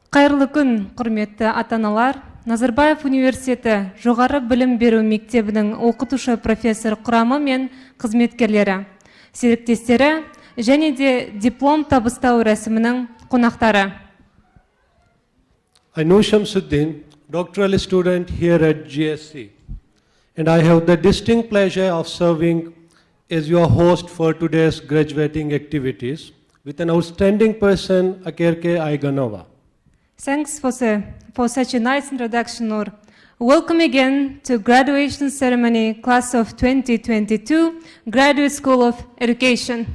Қайырлы күн, құрметті ата-аналар. Назарбаев университеті жоғары білім беру мектебінің оқытушы профессор құрамы мен қызметкерлері, серіктестері және де диплом табыстау рәсімінің қонақтары. Айнур Шамсуддин, doctoral student here at GSC, and I have the distinct pleasure of serving as your host for today's graduating activities with an outstanding person, Akerke Aiganova. Thanks for such a nice introduction, Nur. Welcome again to graduation ceremony class of 2022, Graduate School of Education.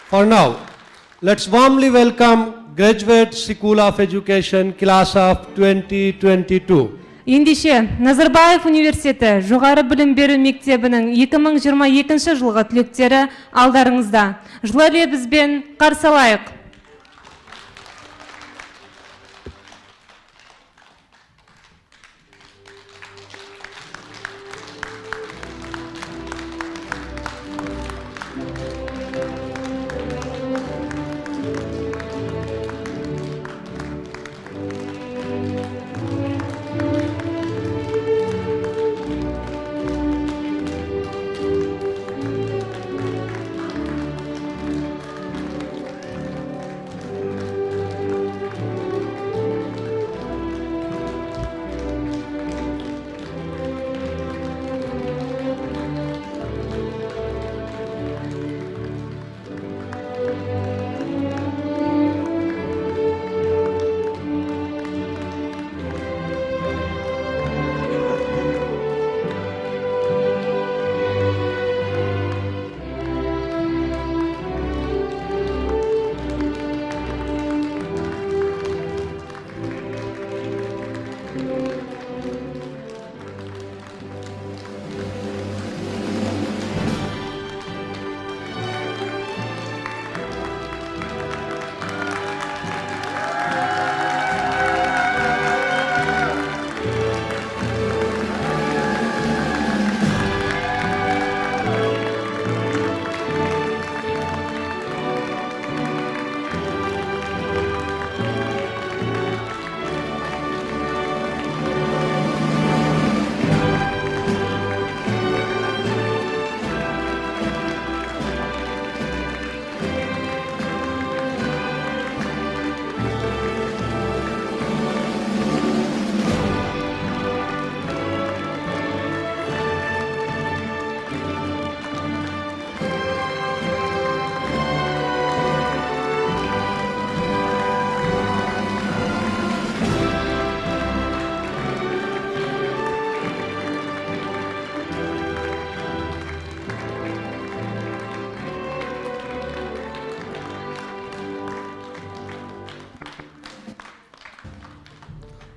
For now, let's warmly welcome Graduate School of Education class of 2022. Ендеше, Назарбаев университеті жоғары білім беру мектебінің 2022 жылғы түлектері алдарыңызда. Жылы лебізбен қарсы алайық.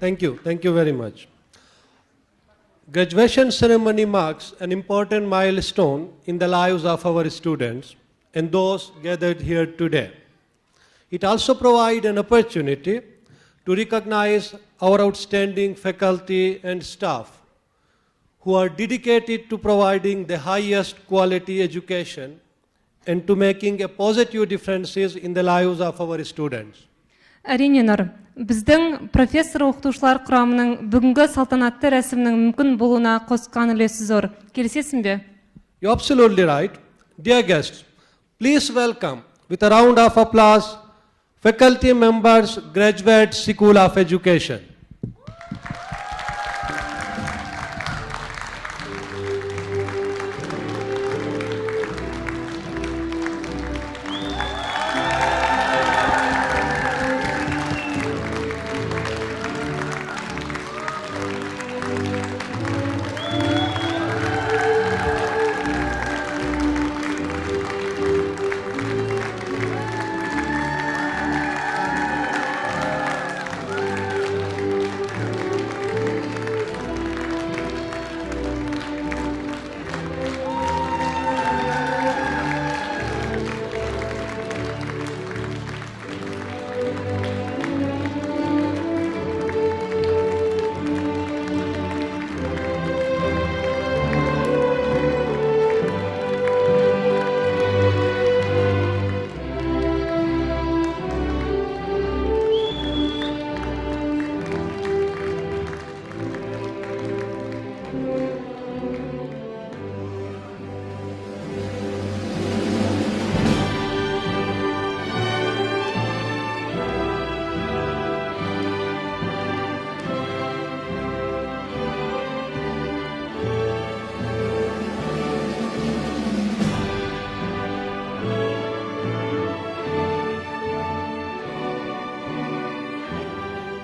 Thank you very much. Graduation ceremony marks an important milestone in the lives of our students and those gathered here today. It also provides an opportunity to recognize our outstanding faculty and staff who are dedicated to providing the highest quality education and to making a positive differences in the lives of our students. Әрине, Нұр, біздің профессор оқытушылар құрамының бүгінгі салтанатты рәсімнің мүмкін болуына қосқан үлесі зор. Келісесің бе? You're absolutely right. Dear guests, please welcome with a round of applause faculty members, Graduate School of Education.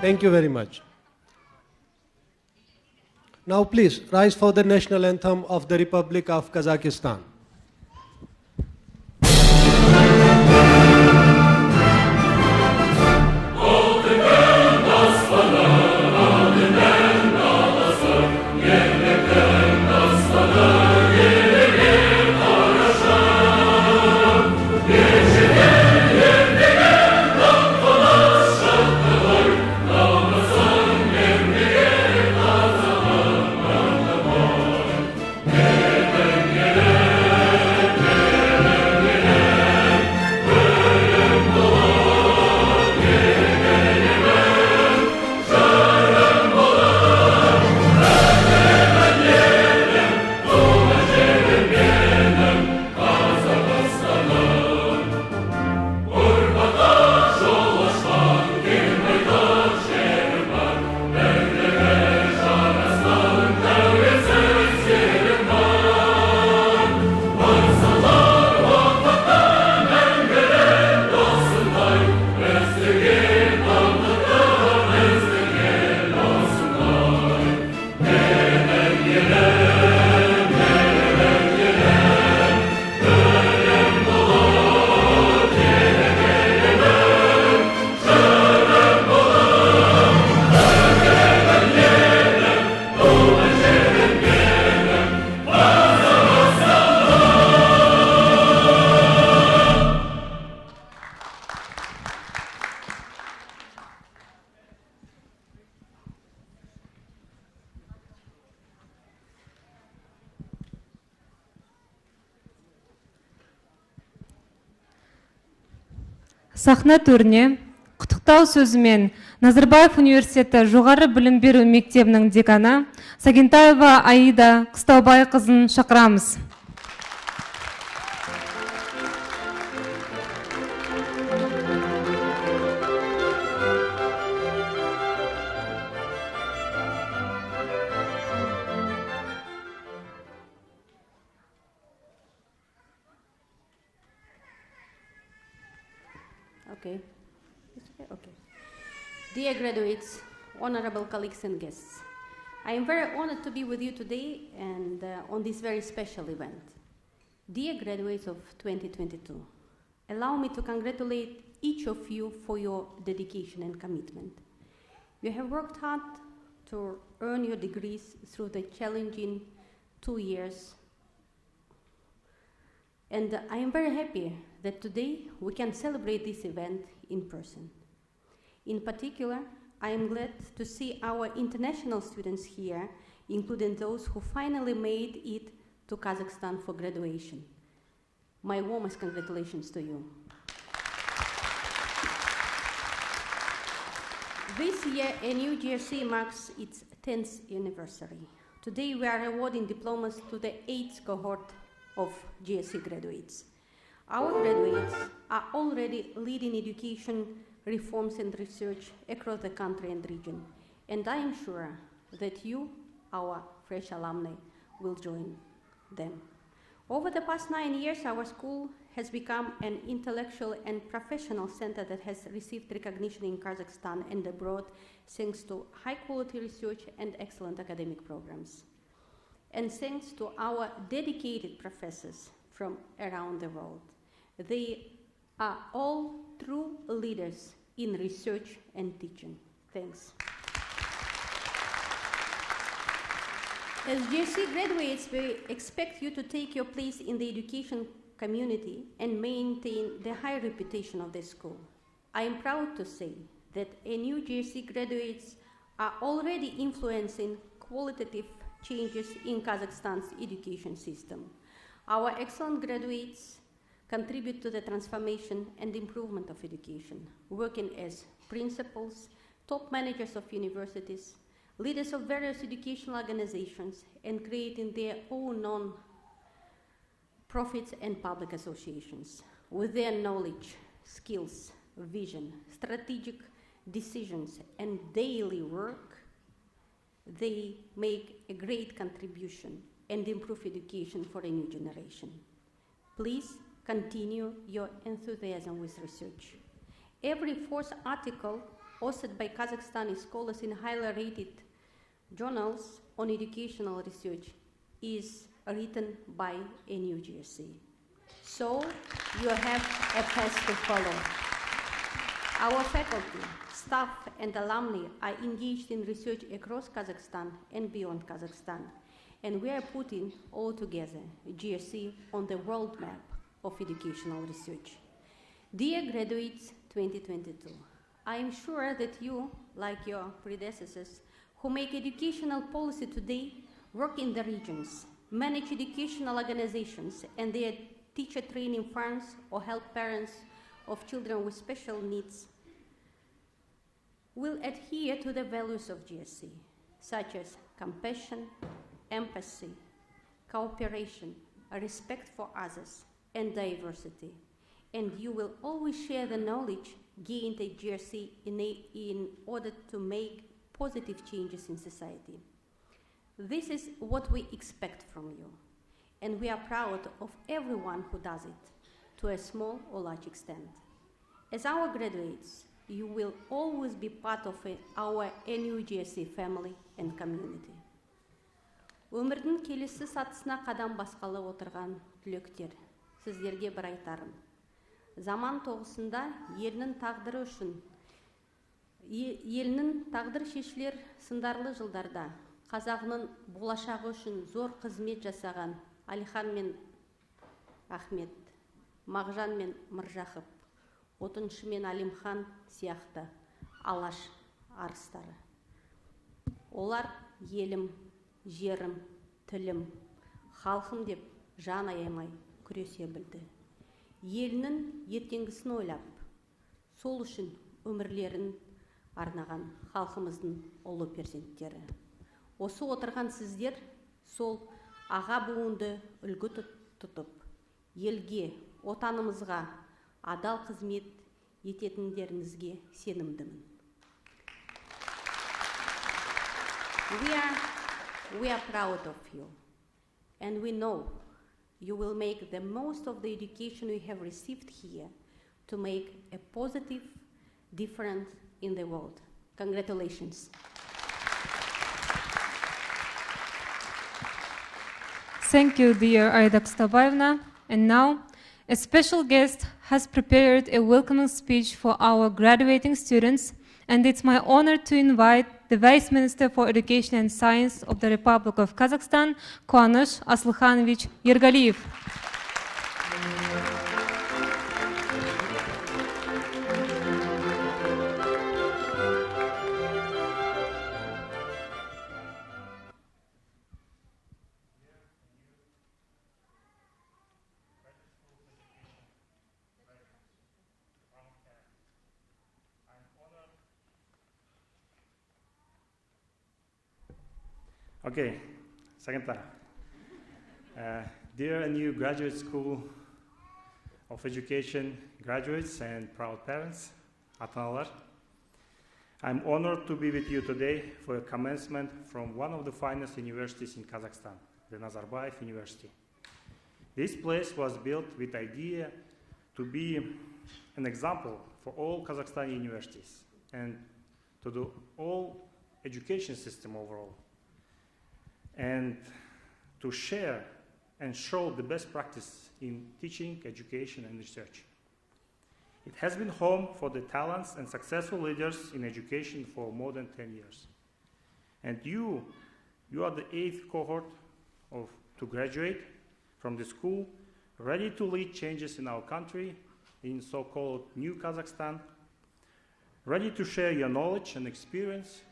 Thank you very much. Now please rise for the national anthem of the Republic of Kazakhstan. Сахна төріне құттықтау сөзімен Назарбаев университеті жоғары білім беру мектебінің деканы Сагентаева Аида Қыстаубайқызын шақырамыз. Okay. Okay. Dear graduates, honorable colleagues and guests, I am very honored to be with you today and on this very special event. Dear graduates of 2022, allow me to congratulate each of you for your dedication and commitment. You have worked hard to earn your degrees through the challenging 2 years. And I am very happy that today we can celebrate this event in person. In particular, I am glad to see our international students here, including those who finally made it to Kazakhstan for graduation. My warmest congratulations to you. This year, NU GRC marks its 10th anniversary. Today, we are awarding diplomas to the 8th cohort of GRC graduates. Our graduates are already leading education reforms and research across the country and region, and I am sure that you, our fresh alumni, will join them. Over the past 9 years, our school has become an intellectual and professional center that has received recognition in Kazakhstan and abroad thanks to high-quality research and excellent academic programs. And thanks to our dedicated professors from around the world. They are all true leaders in research and teaching. Thanks. As GRC graduates, we expect you to take your place in the education community and maintain the high reputation of the school. I am proud to say that NU GRC graduates are already influencing qualitative changes in Kazakhstan's education system. Our excellent graduates contribute to the transformation and improvement of education, working as principals, top managers of universities, leaders of various educational organizations, and creating their own non-profits and public associations. With their knowledge, skills, vision, strategic decisions, and daily work, they make a great contribution and improve education for a new generation. Please continue your enthusiasm with research. Every fourth article hosted by Kazakhstani scholars in highly rated journals on educational research, is written by NUGSC. So you have a path to follow. Our faculty, staff, and alumni are engaged in research across Kazakhstan and beyond Kazakhstan, and we are putting all together GSC on the world map of educational research. Dear graduates 2022, I am sure that you, like your predecessors, who make educational policy today, work in the regions, manage educational organizations and their teacher training firms, or help parents of children with special needs, will adhere to the values of GSC, such as compassion, empathy, cooperation, respect for others, and diversity. And you will always share the knowledge gained at GSC in order to make positive changes in society. This is what we expect from you, and we are proud of everyone who does it, to a small or large extent. As our graduates, you will always be part of our NUGSC family and community. Өмірдің келесі сатысына қадам басқалы отырған түлектер, сіздерге бір айтарым. Заман тоғысында елінің тағдыр шешілер сындарлы жылдарда қазағының болашағы үшін зор қызмет жасаған Алихан мен Ахмет, Мағжан мен Міржақып, Отыншы мен Алимхан сияқты алаш арыстары. Олар елім, жерім, тілім, халқым деп жан аямай күресе білді. Елінің ертеңгісін ойлап, сол үшін өмірлерін арнаған халқымыздың ұлы перзенттері. Осы отырған сіздер сол аға буынды үлгі тұтып, елге, отанымызға адал қызмет ететіндеріңізге сенімдімін. We are proud of you, and we know you will make the most of the education you have received here to make a positive difference in the world. Congratulations. Thank you, dear Aida Kstabaevna. And now, a special guest has prepared a welcoming speech for our graduating students, and it's my honor to invite the Vice Minister for Education and Science of the Republic of Kazakhstan, Kuaныш Aslıkhanovich Yergaliyev. Okay, second time. Dear NU Graduate School of Education graduates and proud parents, ata-analar, I'm honored to be with you today for a commencement from one of the finest universities in Kazakhstan, the Nazarbayev University. This place was built with the idea to be an example for all Kazakhstani universities and to the all education system overall, and to share and show the best practice in teaching, education, and research. It has been home for the talents and successful leaders in education for more than 10 years. And you are the 8th cohort to graduate from the school, ready to lead changes in our country, in so-called New Kazakhstan, ready to share your knowledge and experience,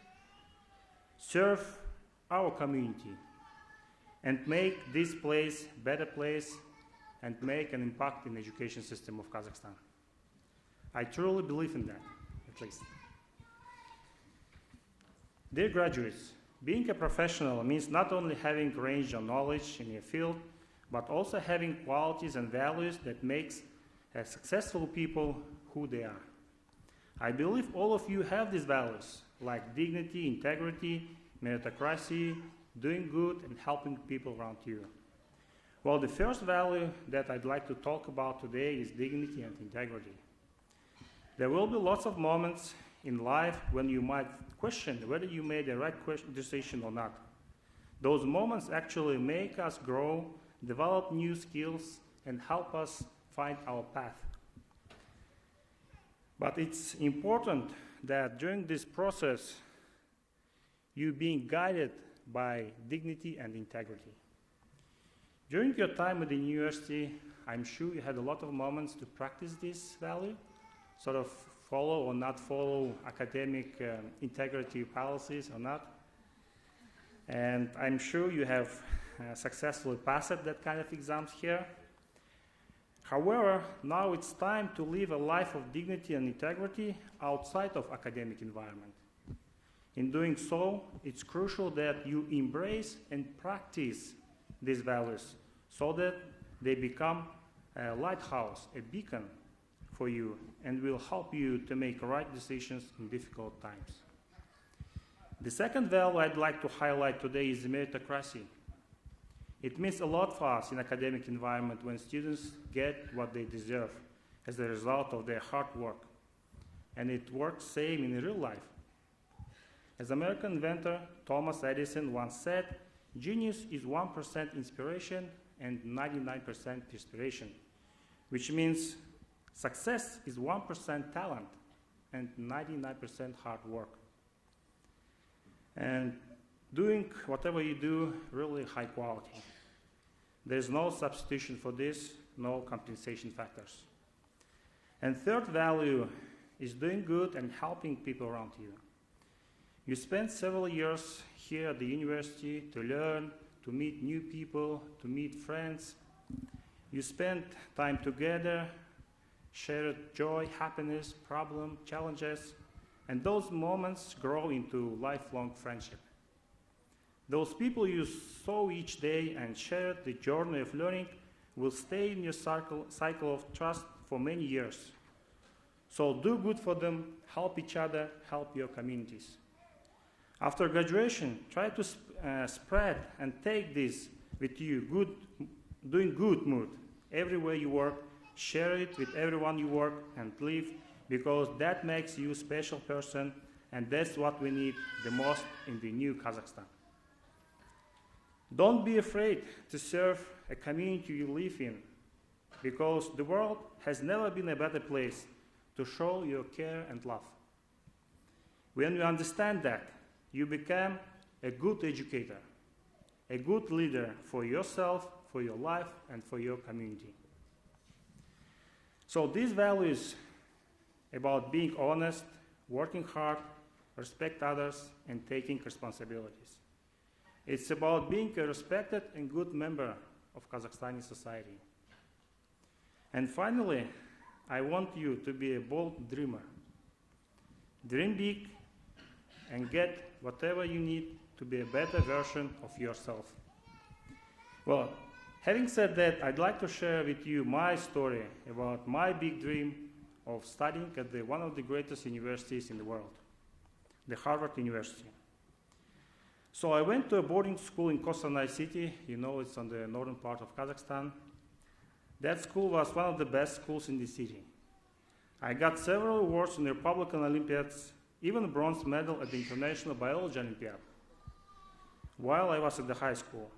serve our community, and make this place a better place and make an impact in the education system of Kazakhstan. I truly believe in that, at least. Dear graduates, being a professional means not only having range of knowledge in your field, but also having qualities and values that makes a successful people who they are. I believe all of you have these values, like dignity, integrity, meritocracy, doing good, and helping people around you. Well, the first value that I'd like to talk about today is dignity and integrity. There will be lots of moments in life when you might question whether you made the right decision or not. Those moments actually make us grow, develop new skills, and help us find our path. But it's important that during this process, you being guided by dignity and integrity. During your time at the university, I'm sure you had a lot of moments to practice this value, sort of follow or not follow academic integrity policies or not. And I'm sure you have successfully passed that kind of exams here. However, now it's time to live a life of dignity and integrity outside of academic environment. In doing so, it's crucial that you embrace and practice these values so that they become a lighthouse, a beacon for you, and will help you to make right decisions in difficult times. The second value I'd like to highlight today is meritocracy. It means a lot for us in academic environment when students get what they deserve as a result of their hard work. And it works same in real life. As American inventor Thomas Edison once said, genius is 1% inspiration and 99% perspiration, which means success is 1% talent and 99% hard work. And doing whatever you do, really high quality. There's no substitution for this, no compensation factors. And third value is doing good and helping people around you. You spend several years here at the university to learn, to meet new people, to meet friends. You spend time together, share joy, happiness, problem, challenges, and those moments grow into lifelong friendship. Those people you saw each day and shared the journey of learning will stay in your cycle of trust for many years. So do good for them, help each other, help your communities. After graduation, try to spread and take this with you, doing good mood. Everywhere you work, share it with everyone you work and live, because that makes you a special person, and that's what we need the most in the new Kazakhstan. Don't be afraid to serve a community you live in, because the world has never been a better place to show your care and love. When you understand that, you become a good educator, a good leader for yourself, for your life, and for your community. So these values about being honest, working hard, respect others, and taking responsibilities. It's about being a respected and good member of Kazakhstani society. And finally, I want you to be a bold dreamer. Dream big and get whatever you need to be a better version of yourself. Well, having said that, I'd like to share with you my story about my big dream of studying at one of the greatest universities in the world, the Harvard University. So I went to a boarding school in Kostanay city. You know, it's on the northern part of Kazakhstan. That school was one of the best schools in the city. I got several awards in the Republican Olympiads, even a bronze medal at the International Biology Olympiad, while I was at the high school.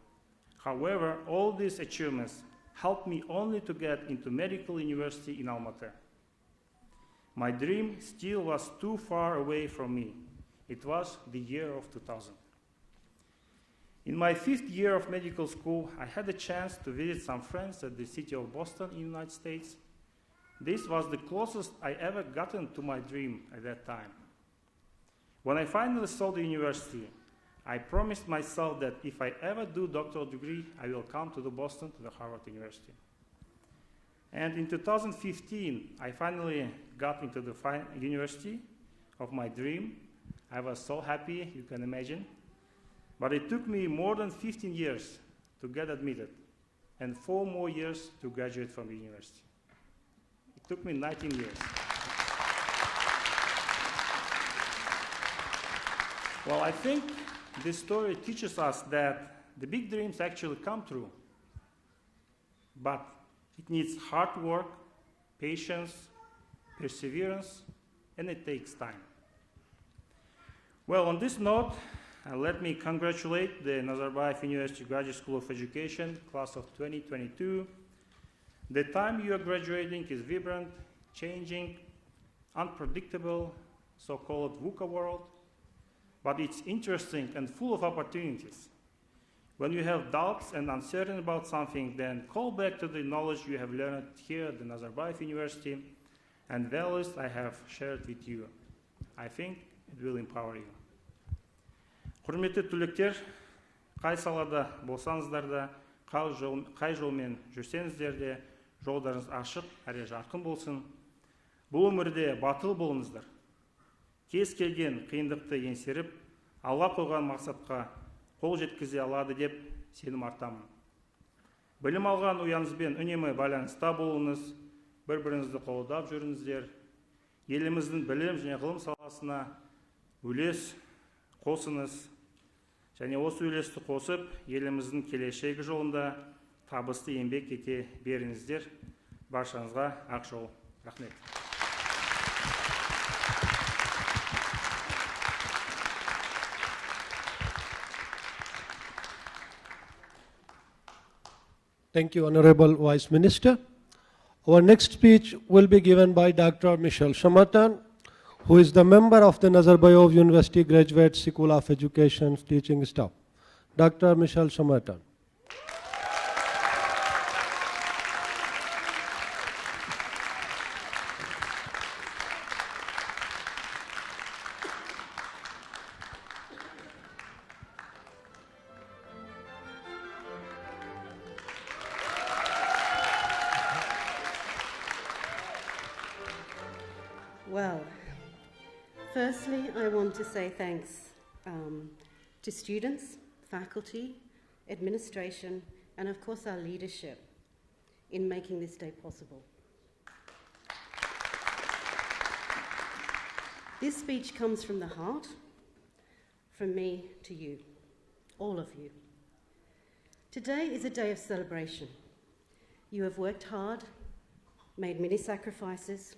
However, all these achievements helped me only to get into medical university in Almaty. My dream still was too far away from me. It was the year of 2000. In my 5th year of medical school, I had a chance to visit some friends at the city of Boston in the United States. This was the closest I ever gotten to my dream at that time. When I finally saw the university, I promised myself that if I ever do doctoral degree, I will come to Boston, to the Harvard University. And in 2015, I finally got into the university of my dream. I was so happy, you can imagine. But it took me more than 15 years to get admitted, and 4 more years to graduate from the university. It took me 19 years. Well, I think this story teaches us that the big dreams actually come true, but it needs hard work, patience, perseverance, and it takes time. Well, on this note, let me congratulate the Nazarbayev University Graduate School of Education, class of 2022. The time you are graduating is vibrant, changing, unpredictable, so-called VUCA world, but it's interesting and full of opportunities. When you have doubts and uncertain about something, then call back to the knowledge you have learned here at the Nazarbayev University and values I have shared with you. I think it will empower you. Құрметті түлектер, қай салада болсаңыздар да, қай жолмен жүрсеңіздер де, жолдарыңыз ашық әрі жарқын болсын. Бұл өмірде батыл болыңыздар. Кез келген қиындықты еңсеріп, Алла қойған мақсатқа қол жеткізе алады деп сенім артамын. Білім алған ұянызбен үнемі байланыста болыңыз, бір-біріңізді қолдап жүріңіздер. Еліміздің білім және ғылым саласына үлес қосыңыз. Және осы үлесті қосып, еліміздің келешегі жолында табысты еңбек ете беріңіздер. Баршаңызға ақ жол. Рахмет. Thank you, Honorable Vice Minister. Our next speech will be given by Dr. Michelle Shamatan, who is the member of the Nazarbayev University Graduate School of Education teaching staff. Dr. Michelle Shamatan. Well, firstly, I want to say thanks to students, faculty, administration, and of course our leadership in making this day possible. This speech comes from the heart, from me to you, all of you. Today is a day of celebration. You have worked hard, made many sacrifices,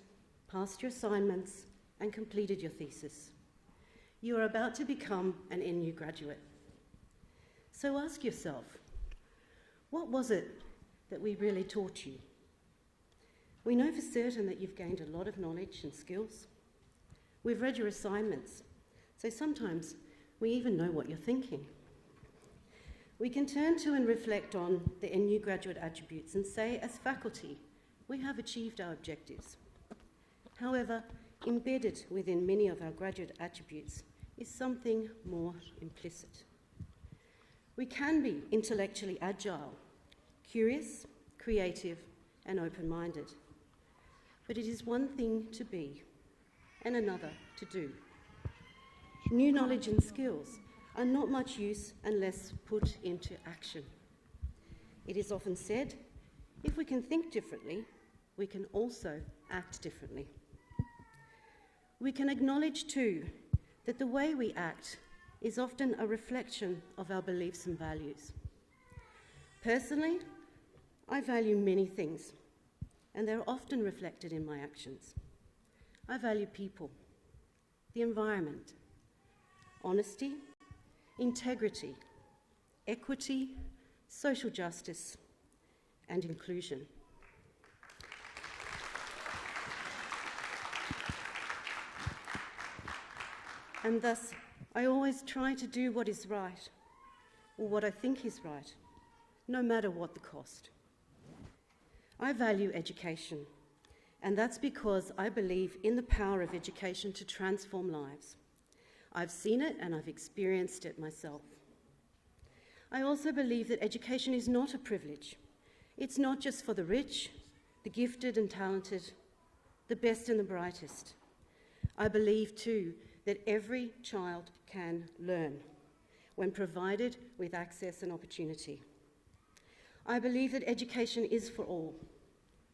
passed your assignments, and completed your thesis. You are about to become an NU graduate. So ask yourself, what was it that we really taught you? We know for certain that you've gained a lot of knowledge and skills. We've read your assignments, so sometimes we even know what you're thinking. We can turn to and reflect on the NU graduate attributes and say, as faculty, we have achieved our objectives. However, embedded within many of our graduate attributes is something more implicit. We can be intellectually agile, curious, creative, and open-minded. But it is one thing to be and another to do. New knowledge and skills are not much use unless put into action. It is often said, if we can think differently, we can also act differently. We can acknowledge too that the way we act is often a reflection of our beliefs and values. Personally, I value many things, and they're often reflected in my actions. I value people, the environment, honesty, integrity, equity, social justice, and inclusion. And thus, I always try to do what is right, or what I think is right, no matter what the cost. I value education, and that's because I believe in the power of education to transform lives. I've seen it and I've experienced it myself. I also believe that education is not a privilege. It's not just for the rich, the gifted and talented, the best and the brightest. I believe too that every child can learn when provided with access and opportunity. I believe that education is for all,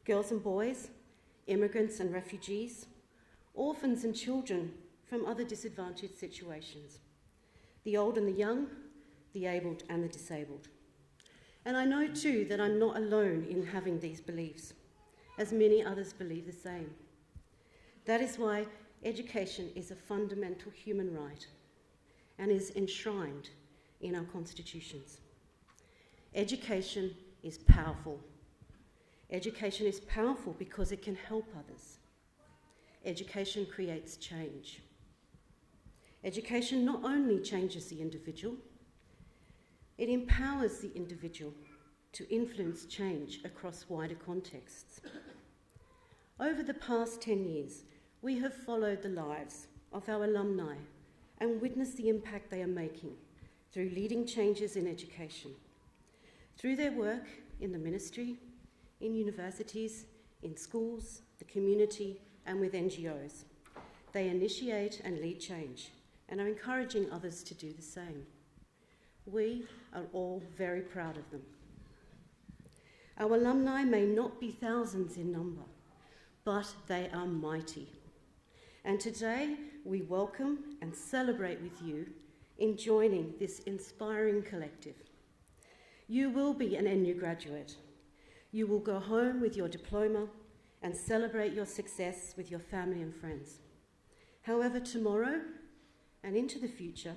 girls and boys, immigrants and refugees, orphans and children from other disadvantaged situations, the old and the young, the abled and the disabled. And I know too that I'm not alone in having these beliefs, as many others believe the same. That is why education is a fundamental human right. and is enshrined in our constitutions. Education is powerful. Education is powerful because it can help others. Education creates change. Education not only changes the individual, it empowers the individual to influence change across wider contexts. Over the past 10 years, we have followed the lives of our alumni and witnessed the impact they are making through leading changes in education. Through their work in the ministry, in universities, in schools, the community, and with NGOs, they initiate and lead change and are encouraging others to do the same. We are all very proud of them. Our alumni may not be thousands in number, but they are mighty. And today we welcome and celebrate with you in joining this inspiring collective. You will be an NU graduate. You will go home with your diploma and celebrate your success with your family and friends. However, tomorrow and into the future,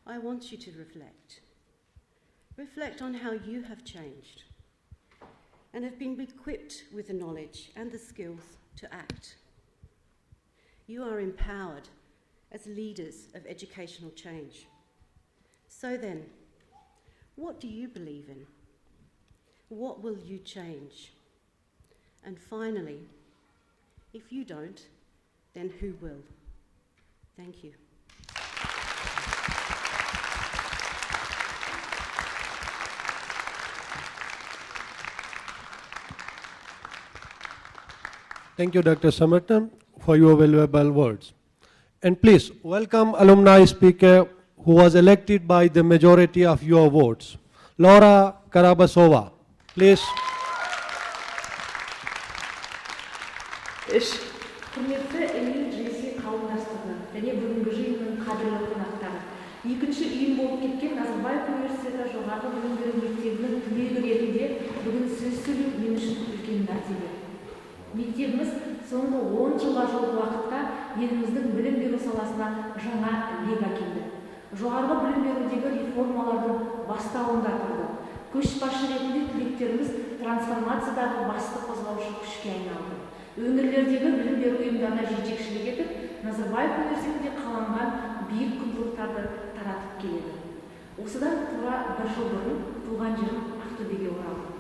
I want you to reflect. Reflect on how you have changed and have been equipped with the knowledge and the skills to act. You are empowered as leaders of educational change. So then, what do you believe in? What will you change? And finally, if you don't, then who will? Thank you. Thank you, Dr. Samartan, for your valuable words. And please welcome alumni speaker who was elected by the majority of your votes, Laura Karabasova. Please. Құрметті NU-GSE қауымдастығы және бүгінгі жиынның қадірлі қонақтары. Екінші ұйым болып кеткен Назарбаев университеті жоғарғы білім беру мектебінің түлегі ретінде бүгін сөз сөйлеу мен үшін үлкен мәртебе. Мектебіміз соңғы 10 жылға жуық уақытта еліміздің білім беру саласына жаңа леп әкелді. Жоғарғы білім берудегі реформалардың бастауында тұрды. Көшбасшы ретінде түлектеріміз трансформациядағы басты қозғаушы күшке айналды. Өңірлердегі білім беру ұйымдарына жетекшілік етіп, Назарбаев университетінде қаланған биік құндылықтарды таратып келеді. Осыдан тура 1 жыл бұрын туған жерім Ақтөбеге оралды.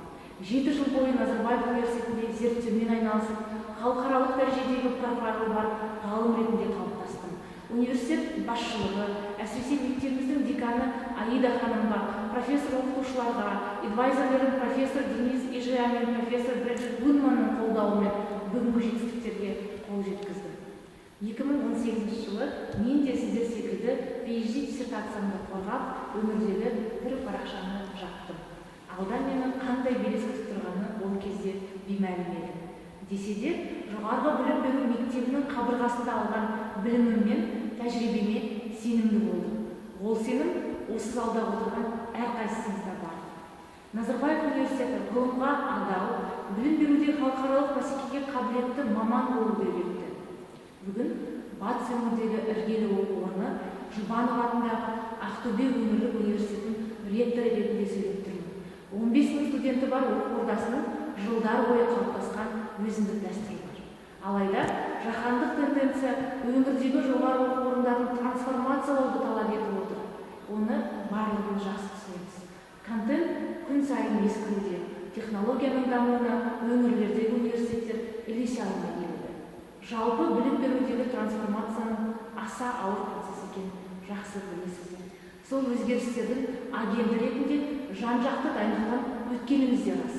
7 жыл бойы Назарбаев университетінде зерттеумен айналысып, халықаралық дәрежедегі профайлы бар ғалым ретінде қалыптастым. Университет басшылығы, әсіресе мектебіміздің деканы Аида ханымға, профессор оқытушыларға, адвайзерлерім профессор Денис Ижия мен профессор Бреджит Гунманның қолдауымен бүгінгі жетістіктерге қол жеткізді. 2018 жылы мен де сіздер секілді PhD диссертациямды қорғап, өмірдегі бір парақшаны жаптым. Алда мені қандай белес күтіп тұрғаны ол кезде беймәлім еді. Десе де, жоғарғы білім беру мектебінің қабырғасында алған білімім мен тәжірибеме сенімді болдым. Ол сенім осы залда отырған әрқайсысыңызда бар. Назарбаев университеті ғылымға адал, білім беруде халықаралық бәсекеге қабілетті маман болуды үйретті. Бүгін батыс өңірдегі іргелі оқу орны Жұбанов атындағы Ақтөбе өңірлік университетінің ректоры ретінде сөйлеп тұрмын. 15 мың студенті бар оқу ордасының жылдар бойы қалыптасқан өзіндік дәстүрі бар. Алайда жаһандық тенденция өңірдегі жоғары оқу орындарын трансформациялауды талап етіп отыр. Оны барлығын жақсы түсінеміз. Контент күн сайын ескіруде, технологияның дамуына өңірлердегі университеттер ілесе алмай келеді. Жалпы білім берудегі трансформацияның аса ауыр процесс екенін жақсы білесіздер. Сол өзгерістердің агенті ретінде жан-жақты дайындалған өткенімізде рас.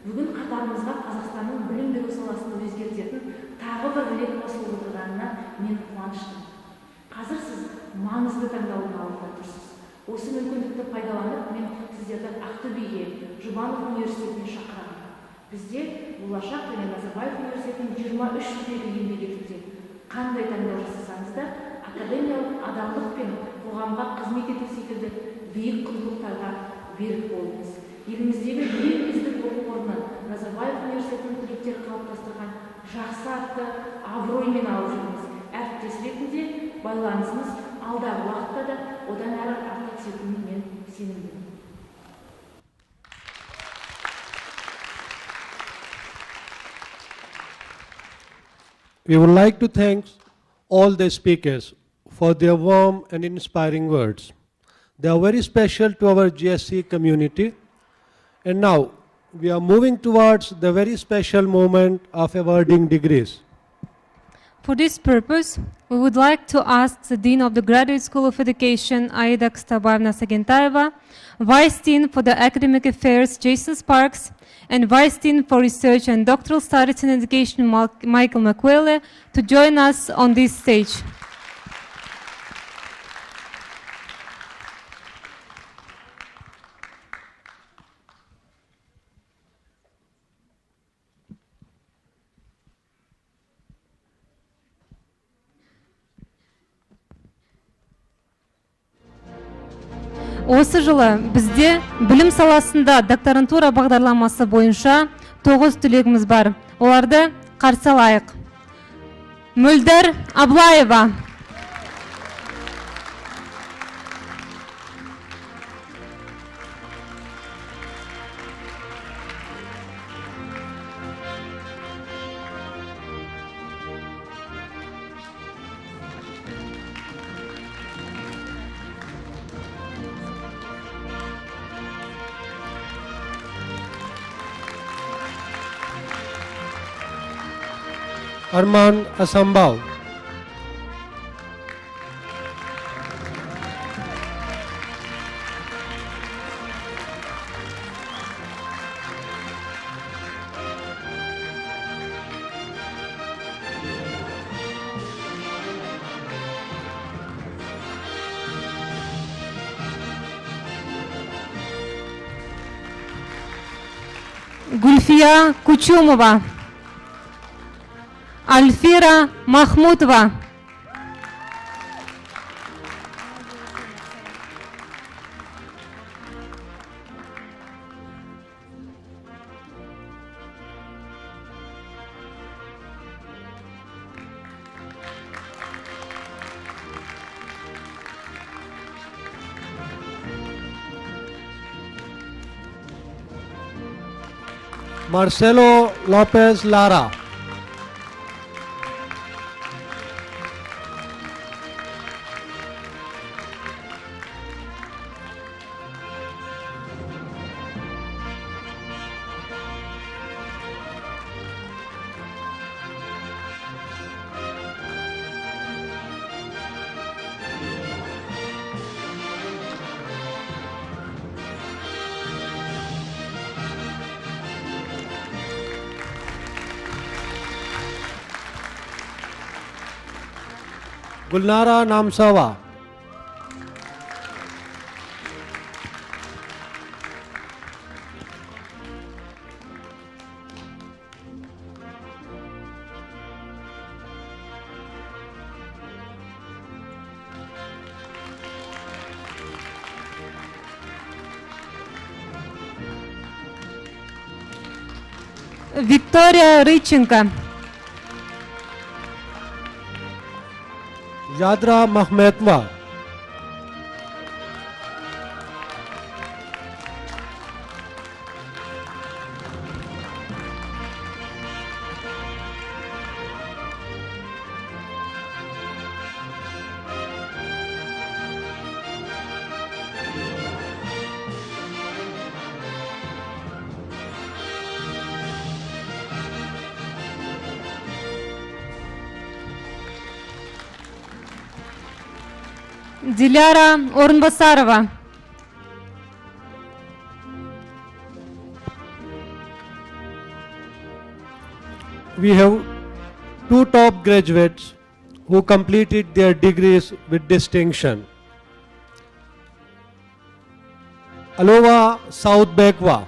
Бүгін қатарымызға Қазақстанның білім беру саласын өзгертетін тағы бір леп қосылып отырғанына мен қуаныштымын. Қазір сіз маңызды таңдаудың алдында тұрсыз. Осы мүмкіндікті пайдаланып, мен сіздерді Ақтөбеге, Жұбанов университетіне шақырамын. Бізде болашақ және Назарбаев университетінің 23 жылдығы еңбек етуде қандай таңдау жасасаңыз да, академиялық адалдық пен қоғамға қызмет ету секілді биік құндылықтарға берік болыңыз. Еліміздегі ең үздік оқу орны Назарбаев университетінің түлектері қалыптастырған жақсы атты абыроймен алып жүріңіз. Әріптес ретінде байланысыңыз алдағы уақытта да одан әрі артқа түсетініне мен сенімдімін. We would like to thank all the speakers for their warm and inspiring words. They are very special to our GSC community. And now we are moving towards the very special moment of awarding degrees. For this purpose, we would like to ask the Dean of the Graduate School of Education, Aida Kstabaevna Sagentaeva, Vice Dean for the Academic Affairs, Jason Sparks, and Vice Dean for Research and Doctoral Studies in Education, Michael McQuayle, to join us on this stage. Осы жылы бізде білім саласында докторантура бағдарламасы бойынша 9 түлегіміз бар. Оларды қарсы алайық. Мөлдір Аблаева, Arman Asambao, Гульфия Кучумова, Альфира Махмутова, Marcelo Lopez Lara, Gulnara Namsawa, Виктория Рыченко, Yadra Mahmetwa, Диляра Орнбасарова, we have two top graduates who completed their degrees with distinction. Alova South Bekwa,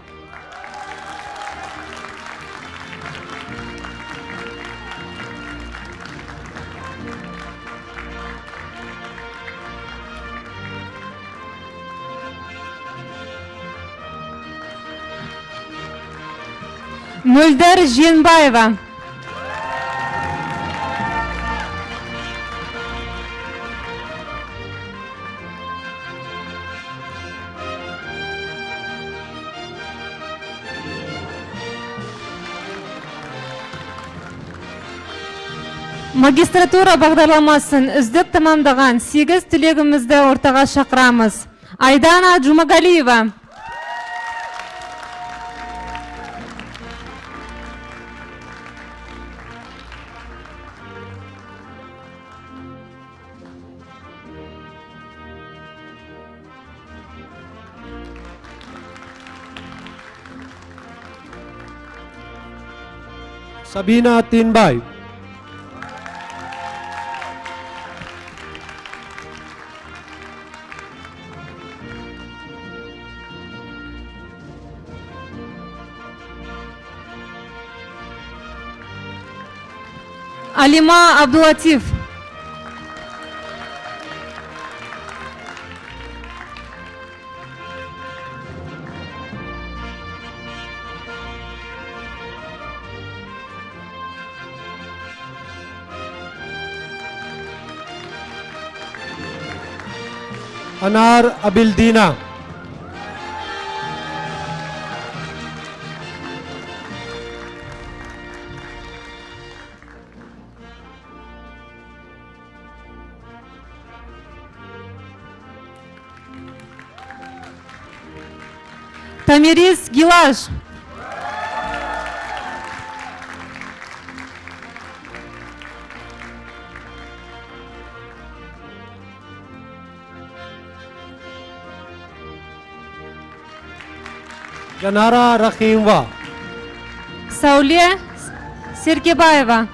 Мөлдір Жиенбаева, Магистратура бағдарламасын үздік тамамдаған 8 түлегімізді ортаға шақырамыз. Айдана Джумагалиева, Sabina Tinbai, Алима Абдулатиф, Anar Abildina, Тамирис Гилаш, Janara Rakhimwa, Сауле Сергебаева,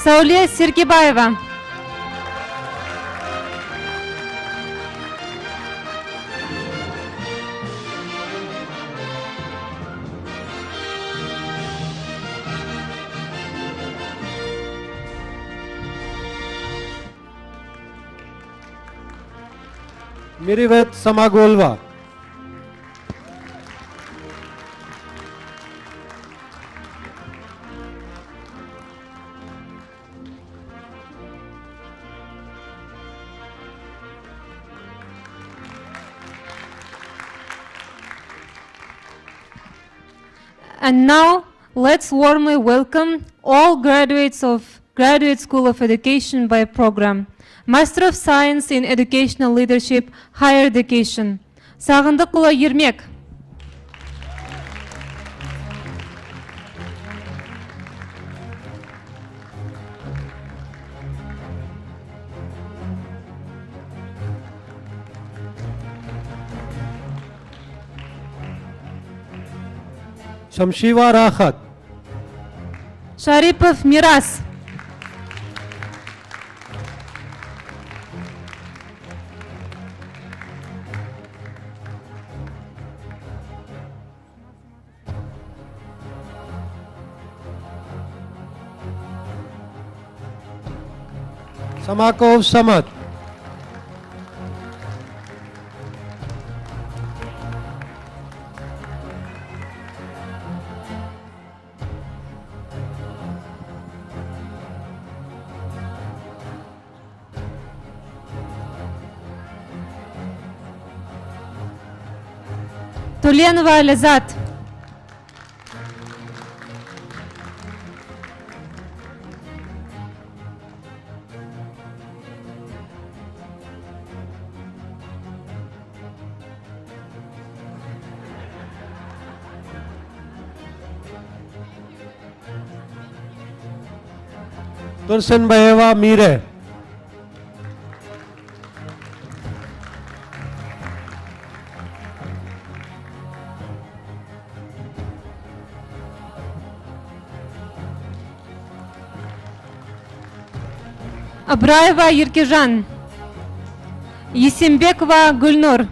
Сауле Сергебаева, Mirivet Samagolwa, And now, let's warmly welcome all graduates of Graduate School of Education by program, Master of Science in Educational Leadership, Higher Education. Сағындықұлы Ермек, Shamshiva Rakhat, Шарипов Мирас, Samakov Samad, Туленова Лязат, Tursenbayeva Mire, Абраева Еркежан, Есембекова Гүлнур,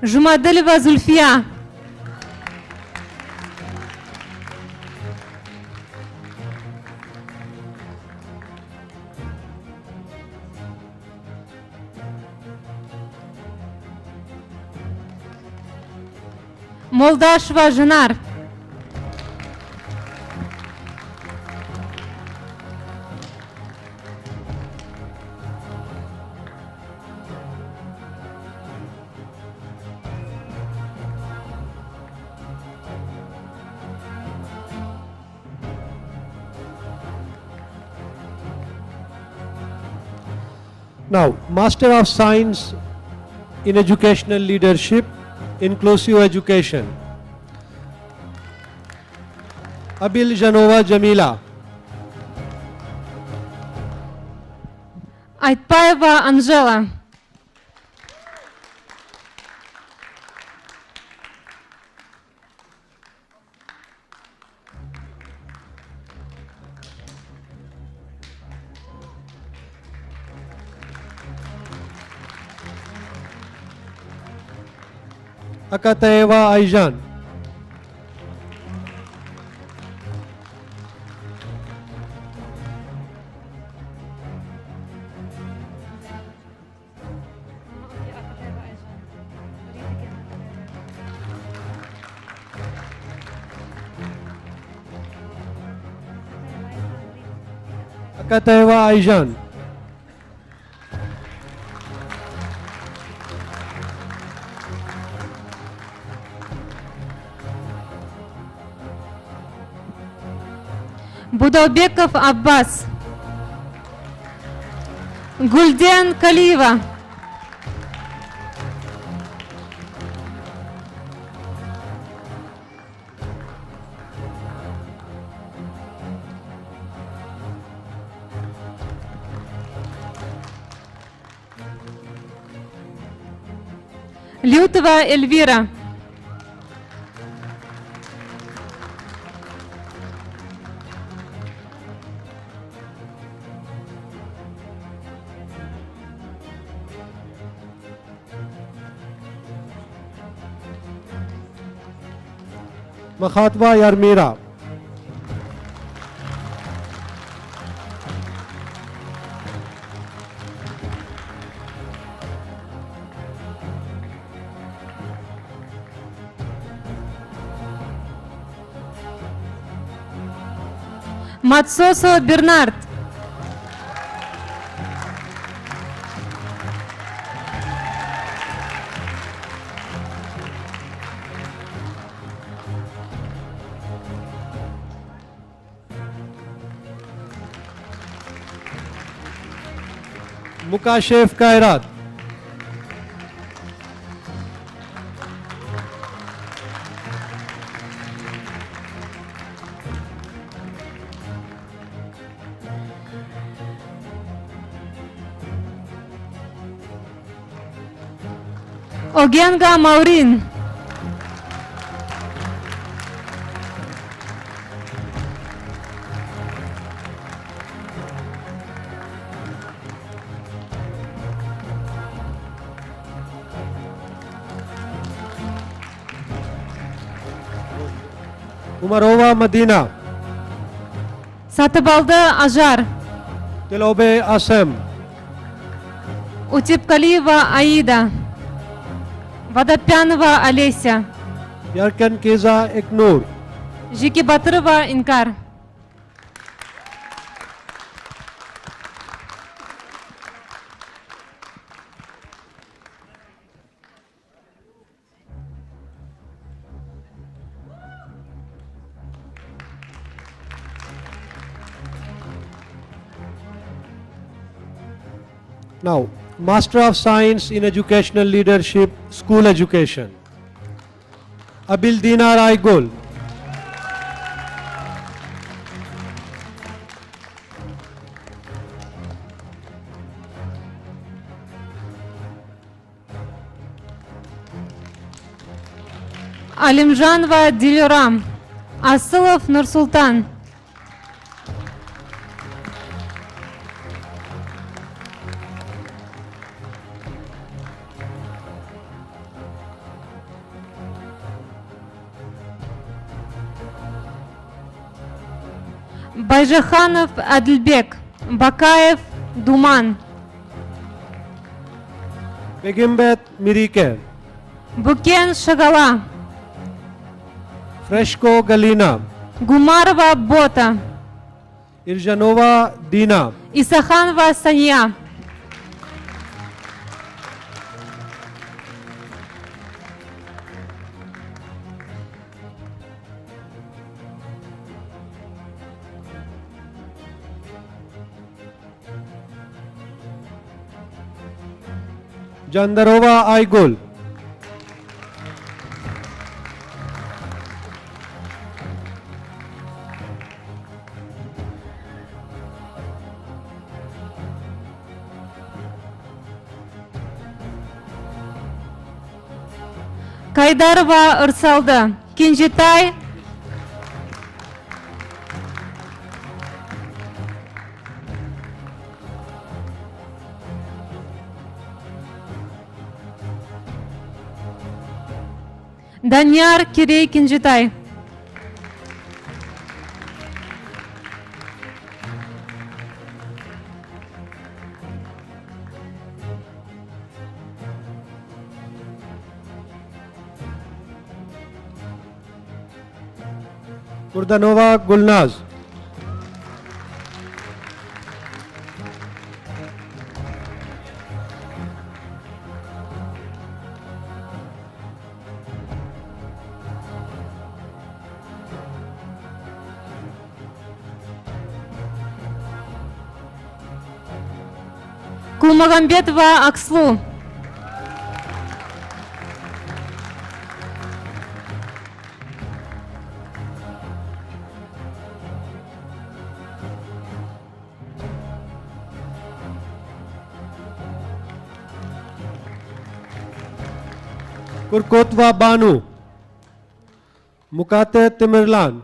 Жумадылова Зульфия, Молдашева Жинар. Now, Master of Science in Educational Leadership, Inclusive Education. Abil Janova Jamila. Айтпаева Анжела. Akataeva Aijan. Akataeva Aijan. Будалбеков Аббас. Гульден Калиева. Лютова Эльвира. Makhatwa Yarmira. Матсосо Бернард. Mukashev Kairat. Ogyenga Maureen. Umarova Madina. Сатыбалды Ажар. Tilobe Asem. Утепкалиева Аида. Водопянова Олеся. Yarkan Keza Eknur. Жикибатырова Инкар. Now, Master of Science in Educational Leadership, School Education. Abil Dinar Aigul. Алимжанова Дилерам. Асылов Нурсултан. Байжаханов Адилбек. Бакаев Думан. Begimbet Mirike. Букен Шагала. Freshko Galina, Гумарова Бота, Irzhanova Dina, Исаханова Сания, Jandarova Aygul, Кайдарова Ырсалды, Кенжетай, Данияр Керей Кенжетай, Kurdanova Gulnaz, Кулмагамбетова Акслу, Kurkotva Banu, Mukate Timirlan,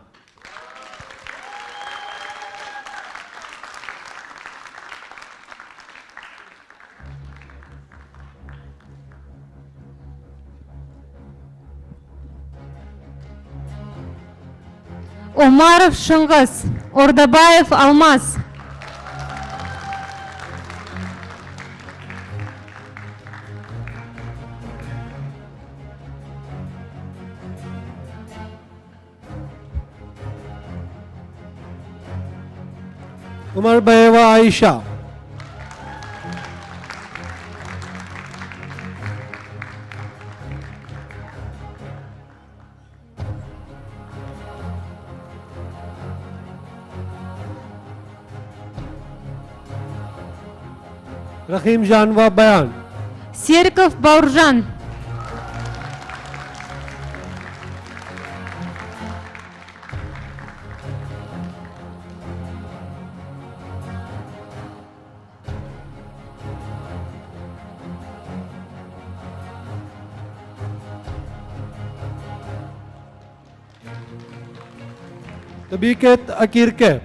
Омаров Шыңғыс, Ордабаев Алмаз, Umar Bayeva Aisha, Rahim Janva Bayan, Сериков Бауржан, Tabiket Akirke,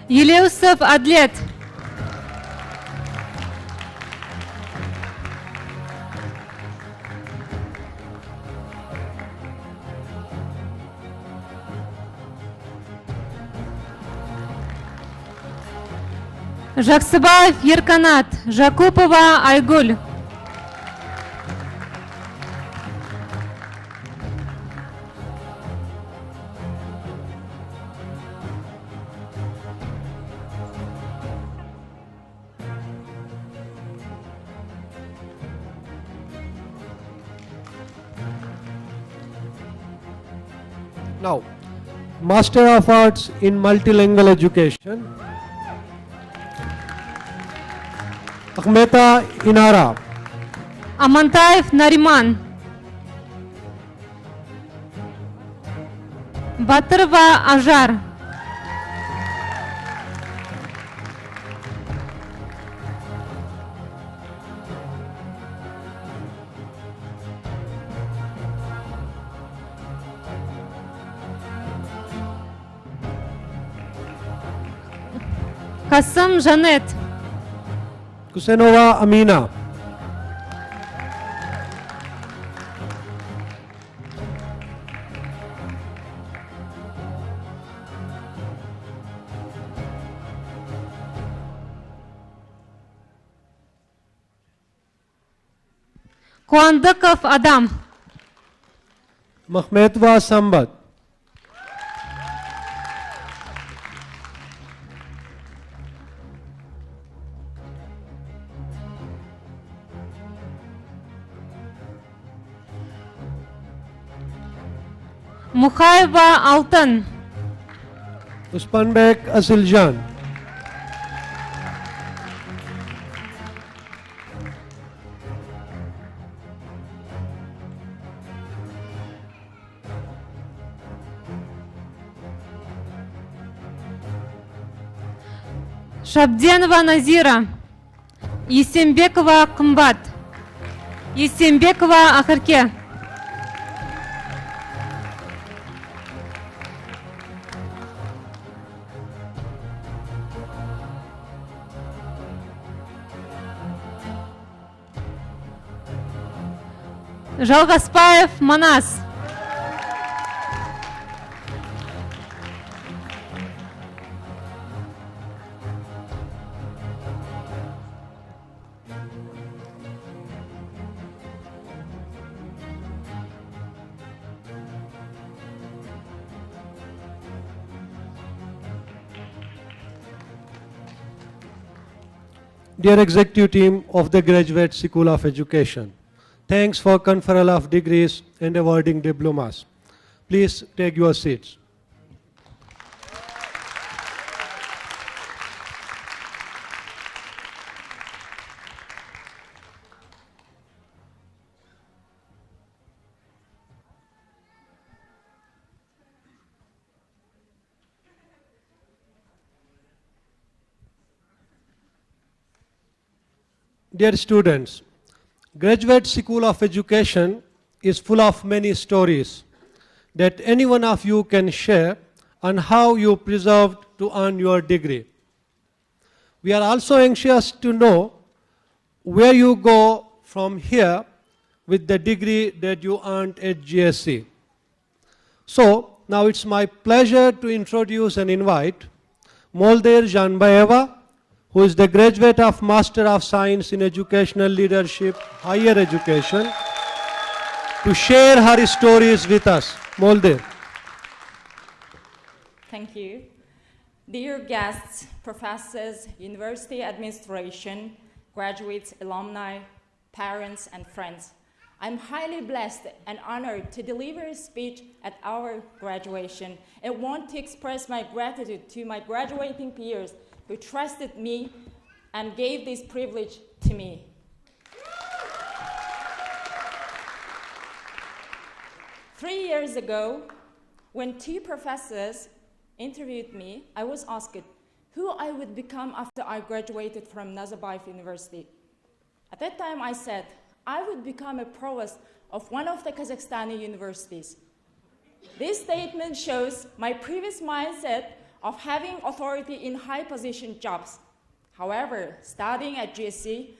Елеусов Адлет, Жаксыбаев Ерканат, Жакупова Айгуль, Now, Master of Arts in Multilingual Education, Ahmeta Inara, Амантаев Нариман, Батырова Ажар, Касым Жанет, Kusenova Amina, Куандыков Адам. Mahmetova Sambat. Мухаева Алтын. Usmanbek Asiljan. Шабденова Назира. Есенбекова Кымбат. Есенбекова Ахырке. Жалгаспаев Манас. Dear Executive Team of the Graduate School of Education, thanks for conferral of degrees and awarding diplomas. Please take your seats. Dear students, Graduate School of Education is full of many stories that any one of you can share on how you preserved to earn your degree. We are also anxious to know where you go from here with the degree that you earned at GSC. So, now it's my pleasure to introduce and invite Molder Janbayeva, who is the graduate of Master of Science in Educational Leadership, Higher Education, to share her stories with us. Molder. Thank you. Dear guests, professors, university administration, graduates, alumni, parents, and friends, I'm highly blessed and honored to deliver a speech at our graduation and want to express my gratitude to my graduating peers who trusted me and gave this privilege to me. Three years ago, when two professors interviewed me, I was asked who I would become after I graduated from Nazarbayev University. At that time, I said, I would become a provost of one of the Kazakhstani universities. This statement shows my previous mindset of having authority in high-position jobs. However, studying at GSC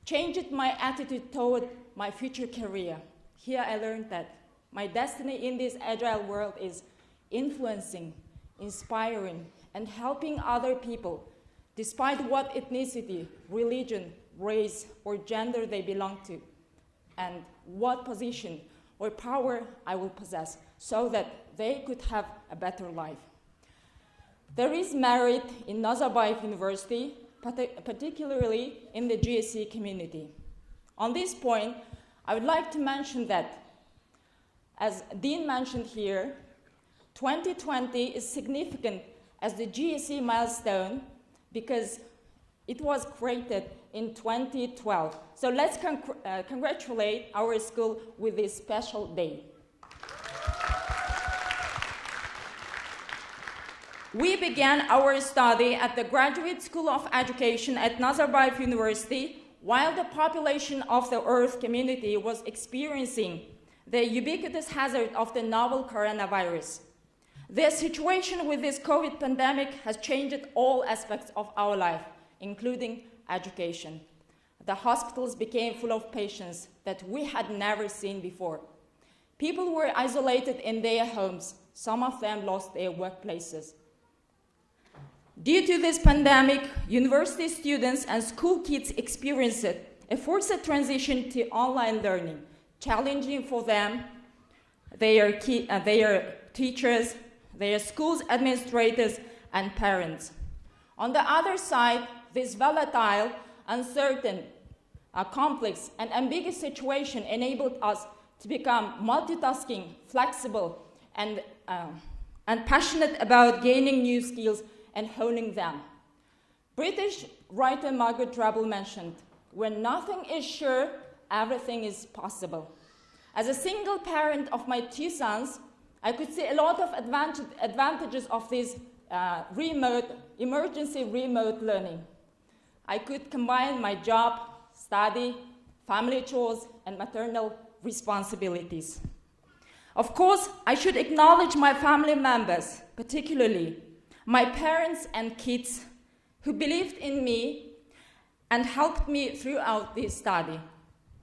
changed my attitude toward my future career. Here I learned that my destiny in this agile world is influencing, inspiring, and helping other people, despite what ethnicity, religion, race, or gender they belong to, and what position or power I will possess, so that they could have a better life. There is merit in Nazarbayev University, particularly in the GSC community. On this point, I would like to mention that, as Dean mentioned here, 2020 is significant as the GSC milestone because it was created in 2012. So let's congratulate our school with this special day. We began our study at the Graduate School of Education at Nazarbayev University while the population of the Earth community was experiencing the ubiquitous hazard of the novel coronavirus. The situation with this COVID pandemic has changed all aspects of our life, including education. The hospitals became full of patients that we had never seen before. People were isolated in their homes. Some of them lost their workplaces. Due to this pandemic, university students and school kids experienced a forced transition to online learning, challenging for them, their teachers, their schools administrators, and parents. On the other side, this volatile, uncertain, complex, and ambiguous situation enabled us to become multitasking, flexible, and passionate about gaining new skills and honing them. British writer Margaret Drabble mentioned, "When nothing is sure, everything is possible." As a single parent of my 2 sons, I could see a lot of advantages of this emergency remote learning. I could combine my job, study, family chores, and maternal responsibilities. Of course, I should acknowledge my family members, particularly my parents and kids who believed in me and helped me throughout this study.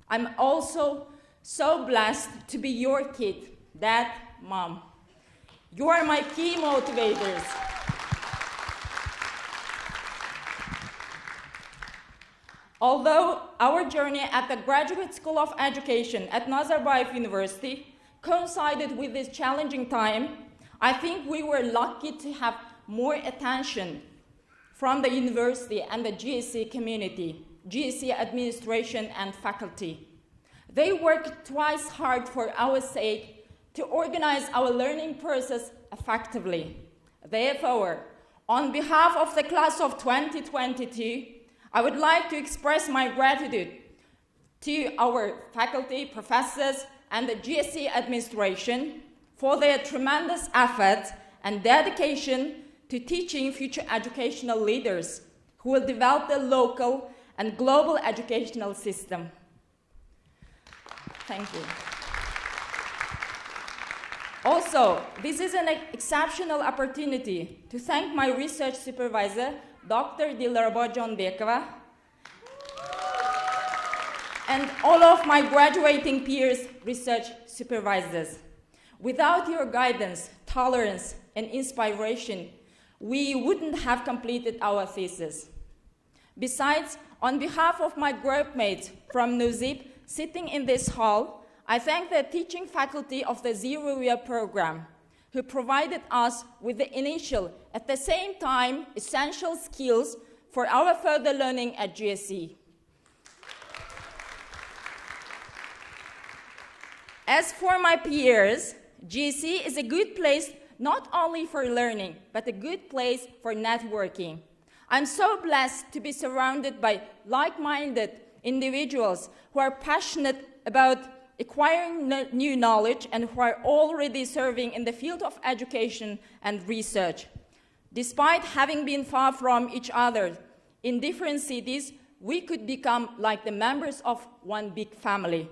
I'm also so blessed to be your kid, dad, mom. You are my key motivators. Although our journey at the Graduate School of Education at Nazarbayev University coincided with this challenging time, I think we were lucky to have more attention from the university and the GSE community, GSE administration and faculty. They worked twice hard for our sake to organize our learning process effectively. Therefore, on behalf of the class of 2022, I would like to express my gratitude to our faculty, professors, and the GSE administration for their tremendous efforts and dedication to teaching future educational leaders who will develop the local and global educational system. Thank you. Also, this is an exceptional opportunity to thank my research supervisor, Dr. Dilrabo Jonbekova, and all of my graduating peers, research supervisors. Without your guidance, tolerance, and inspiration, we wouldn't have completed our thesis. Besides, on behalf of my group mates from NUZIP sitting in this hall, I thank the teaching faculty of the Zero Year program, who provided us with the initial, at the same time, essential skills for our further learning at GSE. As for my peers, GSE is a good place not only for learning, but a good place for networking. I'm so blessed to be surrounded by like-minded individuals who are passionate about acquiring new knowledge and who are already serving in the field of education and research. Despite having been far from each other in different cities, we could become like the members of one big family.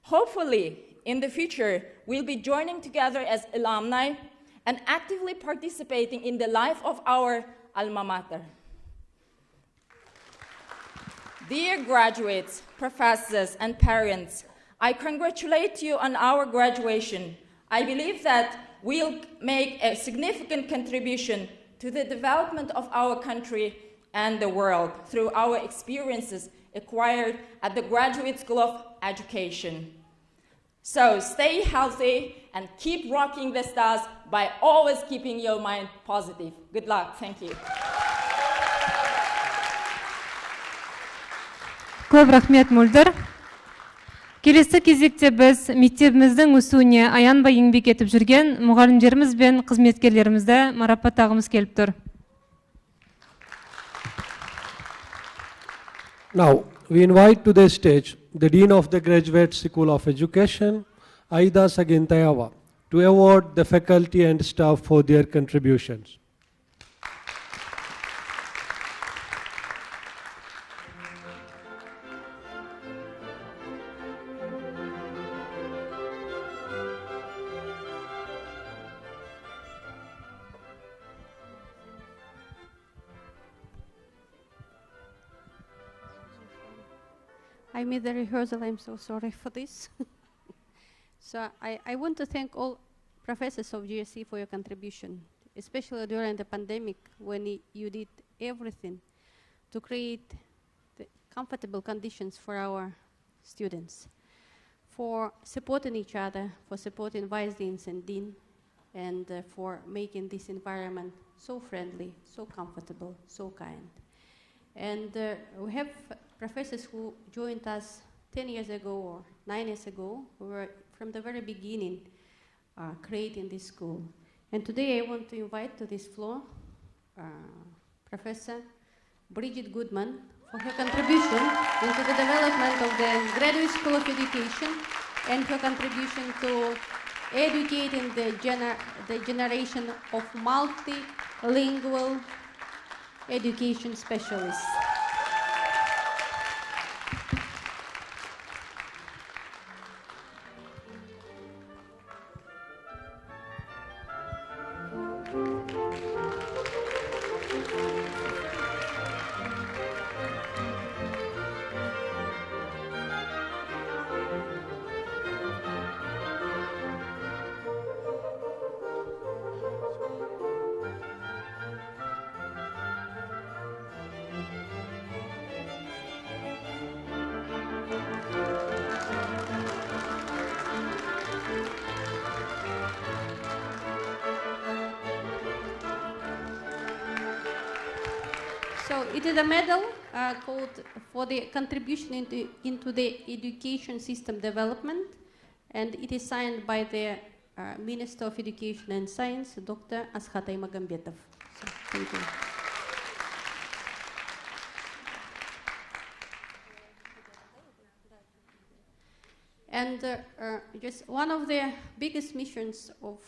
Hopefully, in the future, we'll be joining together as alumni and actively participating in the life of our alma mater. Dear graduates, professors, and parents, I congratulate you on our graduation. I believe that we'll make a significant contribution to the development of our country and the world through our experiences acquired at the Graduate School of Education. So stay healthy and keep rocking the stars by always keeping your mind positive. Good luck. Thank you. Көп рахмет, Мөлдір. Келесі кезекте біз мектебіміздің өсуіне аянбай еңбек етіп жүрген мұғалімдеріміз бен қызметкерлерімізді марапаттағымыз келіп тұр. Now, we invite to the stage the Dean of the Graduate School of Education, Aida Sagintayava, to award the faculty and staff for their contributions. I made the rehearsal, I'm so sorry for this. So I want to thank all professors of GSE for your contribution, especially during the pandemic when you did everything to create comfortable conditions for our students, for supporting each other, for supporting vice deans and dean, and for making this environment so friendly, so comfortable, so kind. And we have professors who joined us 10 years ago or 9 years ago, who were from the very beginning creating this school. And today I want to invite to this floor Professor Bridget Goodman for her contribution into the development of the Graduate School of Education and her contribution to educating the generation of multilingual education specialists. So it is a medal called for the contribution into the education system development, and it is signed by the Minister of Education and Science, Dr. Ashatai Magambetov. So, thank you. And just one of the biggest missions of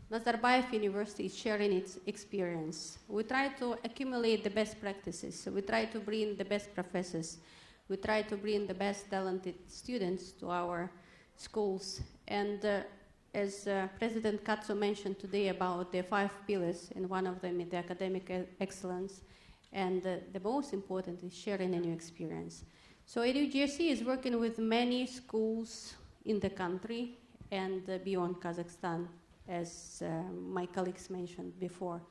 Nazarbayev University is sharing its experience. We try to accumulate the best practices. So we try to bring the best professors. We try to bring the best talented students to our schools. And as President Katso mentioned today about the 5 pillars, and one of them is the academic excellence, and the most important is sharing a new experience. So EduGRC is working with many schools in the country and beyond Kazakhstan, as my colleagues mentioned before.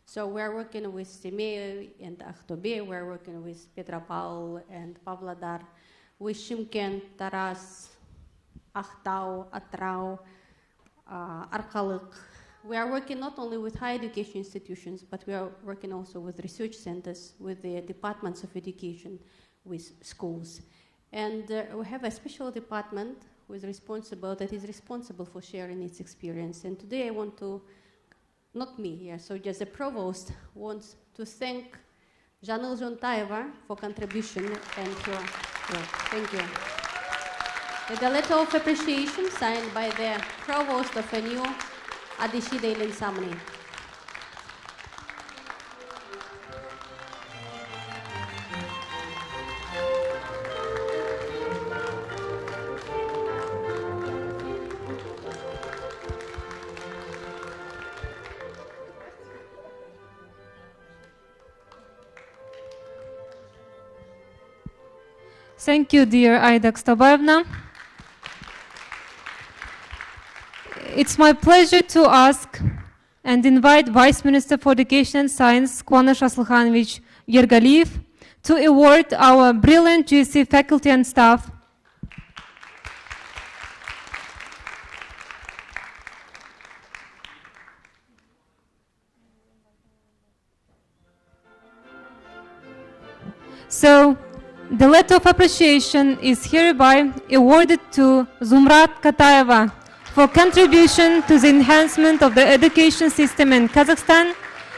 So we're working with Semey and Akhtobe, we're working with Petropavl and Pavlodar, with Shymkent, Taras, Akhtau, Atrau, Arkhalykh. We are working not only with higher education institutions, but we are working also with research centers, with the departments of education, with schools. And we have a special department that is responsible for sharing its experience. And today I want to, not me here, so just the provost wants to thank Janil Zontaeva for contribution and her work. Thank you. With a letter of appreciation signed by the provost of NU, Adishida Ilinsamni. Thank you, dear Aida Kstobaevna. It's my pleasure to ask and invite Vice Minister for Education and Science, Kuaныш Asылханович Yergaliyev, to award our brilliant GSC faculty and staff So, the letter of appreciation is hereby awarded to Zumrat Kataeva for contribution to the enhancement of the education system in Kazakhstan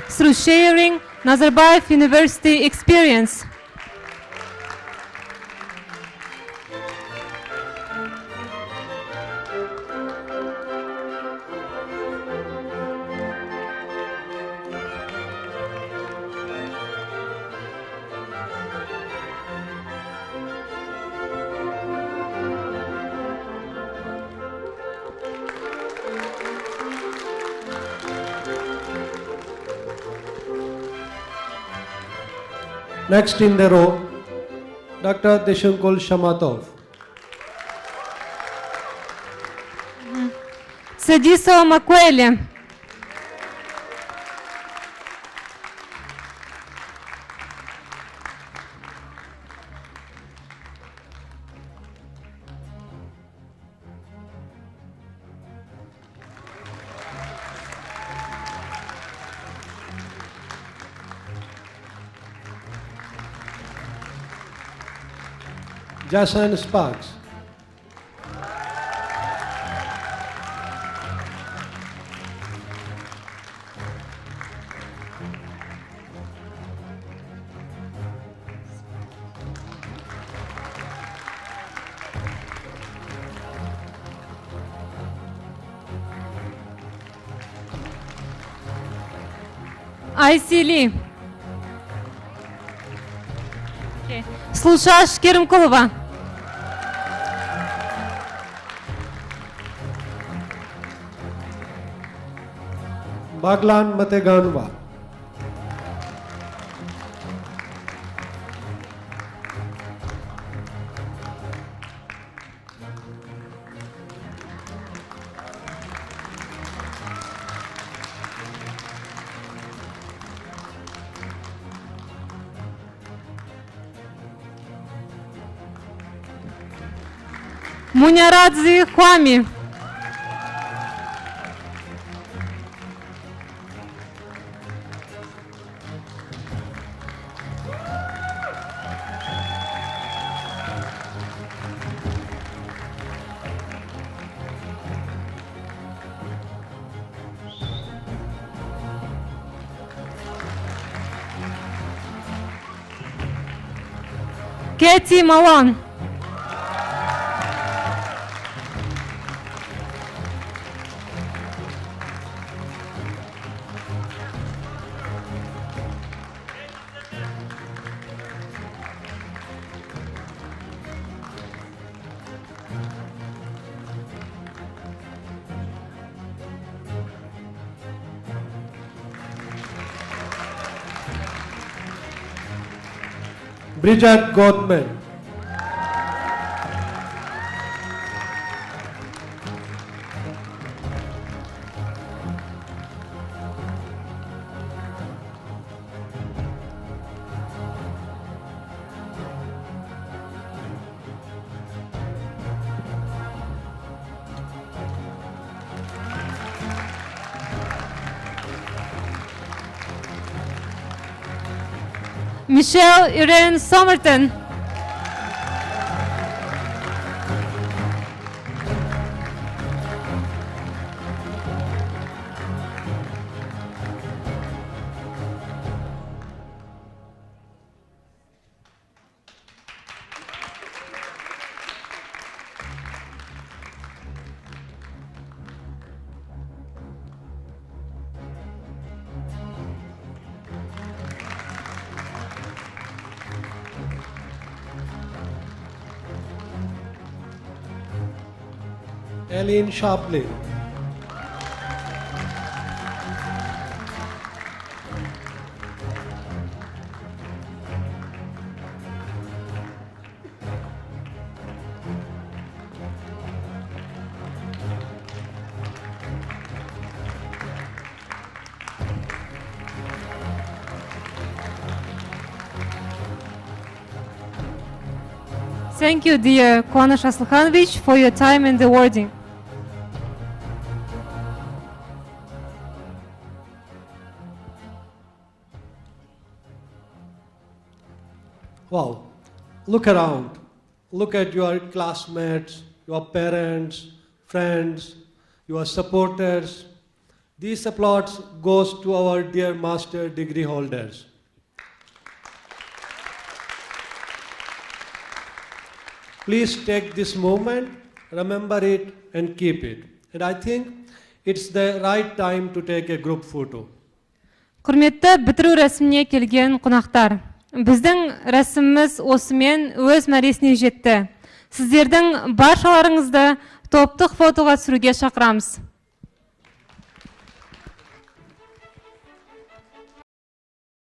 through sharing Nazarbayev University experience. Next in the row, Dr. Deshunkul Shamatov. Садисова Макуэли. Jason Sparks. Айсили. Слушаш Керимкулова. Baglan Mateganwa. Munyaradzi Kwame. Katie Malone. Bridget Goldman. Michelle Irene Somerton. Eileen Shapley. Thank you, dear Kuanush Aslakhanovich, for your time and awarding. Wow, look around. Look at your classmates, your parents, friends, your supporters. These applause goes to our dear master degree holders. Please take this moment, remember it and keep it. And I think it's the right time to take a group photo. Құрметті бітіру рәсіміне келген қонақтар, біздің рәсіміміз осымен өз мәресіне жетті. Сіздердің баршаларыңызды топтық фотоға түсіруге шақырамыз.